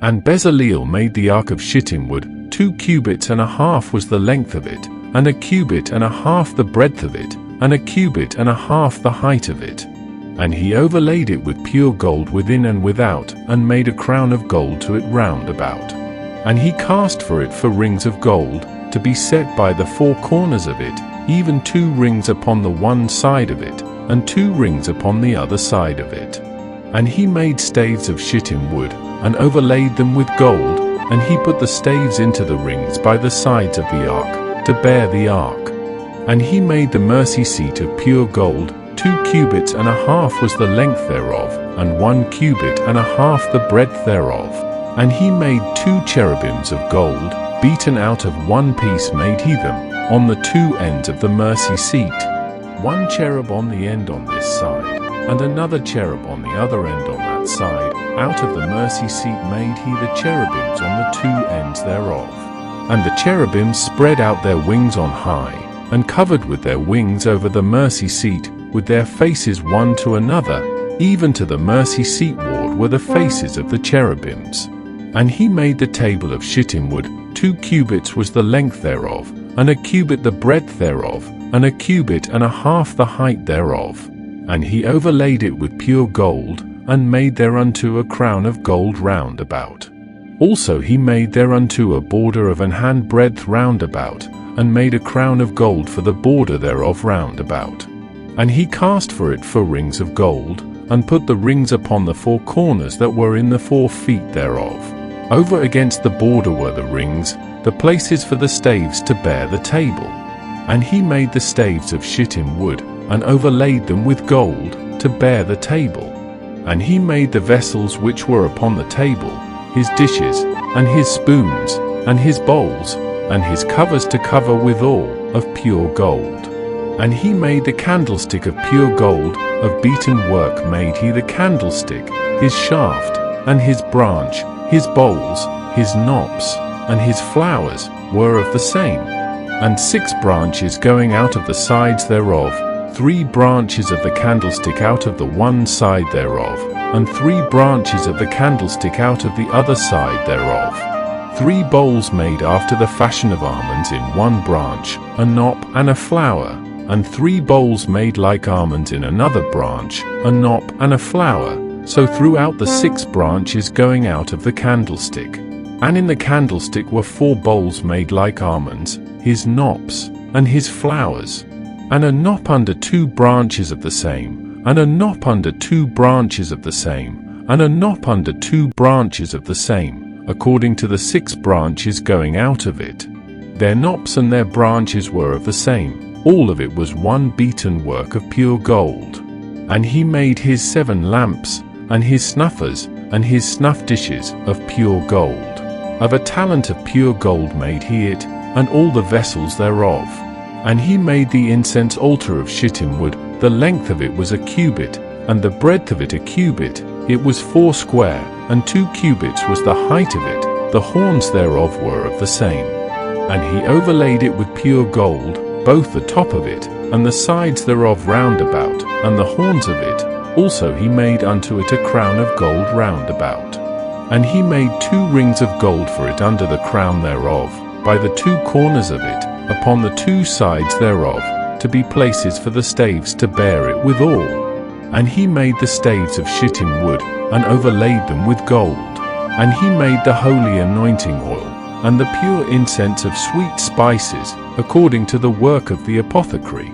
And Bezaleel made the ark of shittim wood. 2 cubits and a half was the length of it, and 1 cubit and a half the breadth of it, and 1 cubit and a half the height of it. And he overlaid it with pure gold within and without, and made a crown of gold to it round about. And he cast for it 4 rings of gold, to be set by the 4 corners of it, even 2 rings upon the one side of it, and 2 rings upon the other side of it. And he made staves of shittim wood, and overlaid them with gold, and he put the staves into the rings by the sides of the ark, to bear the ark. And he made the mercy seat of pure gold. 2 cubits and a half was the length thereof, and 1 cubit and a half the breadth thereof. And he made 2 cherubims of gold, beaten out of 1 piece made he them, on the 2 ends of the mercy seat. 1 cherub on the end on this side, and another cherub on the other end on that side. Out of the mercy seat made he the cherubims on the 2 ends thereof. And the cherubims spread out their wings on high, and covered with their wings over the mercy seat, with their faces one to another, even to the mercy seat ward were the faces of the cherubims. And he made the table of shittim wood. 2 cubits was the length thereof, and 1 cubit the breadth thereof, and 1 cubit and a half the height thereof. And he overlaid it with pure gold, and made thereunto a crown of gold round about. Also he made thereunto a border of 1 hand breadth round about, and made a crown of gold for the border thereof round about. And he cast for it 4 rings of gold, and put the rings upon the 4 corners that were in the 4 feet thereof. Over against the border were the rings, the places for the staves to bear the table. And he made the staves of shittim wood, and overlaid them with gold, to bear the table. And he made the vessels which were upon the table, his dishes, and his spoons, and his bowls, and his covers to cover withal, of pure gold. And he made the candlestick of pure gold, of beaten work made he the candlestick, his shaft, and his branch, his bowls, his knops, and his flowers, were of the same. And 6 branches going out of the sides thereof, 3 branches of the candlestick out of the one side thereof, and 3 branches of the candlestick out of the other side thereof. 3 bowls made after the fashion of almonds in 1 branch, a knop and a flower, and 3 bowls made like almonds in another branch, a knop and a flower, so throughout the 6 branches going out of the candlestick. And in the candlestick were 4 bowls made like almonds, his knops, and his flowers, and a knop under 2 branches of the same, and a knop under 2 branches of the same, and a knop under 2 branches of the same, according to the 6 branches going out of it. Their knops and their branches were of the same, all of it was 1 beaten work of pure gold. And he made his 7 lamps, and his snuffers, and his snuff dishes, of pure gold. Of a talent of pure gold made he it, and all the vessels thereof. And he made the incense altar of shittim wood. The length of it was 1 cubit, and the breadth of it 1 cubit. It was 4 square, and 2 cubits was the height of it. The horns thereof were of the same. And he overlaid it with pure gold, both the top of it, and the sides thereof round about, and the horns of it. Also he made unto it a crown of gold round about. And he made 2 rings of gold for it under the crown thereof, by the 2 corners of it, upon the 2 sides thereof, to be places for the staves to bear it withal. And he made the staves of shittim wood, and overlaid them with gold. And he made the holy anointing oil, and the pure incense of sweet spices, according to the work of the apothecary.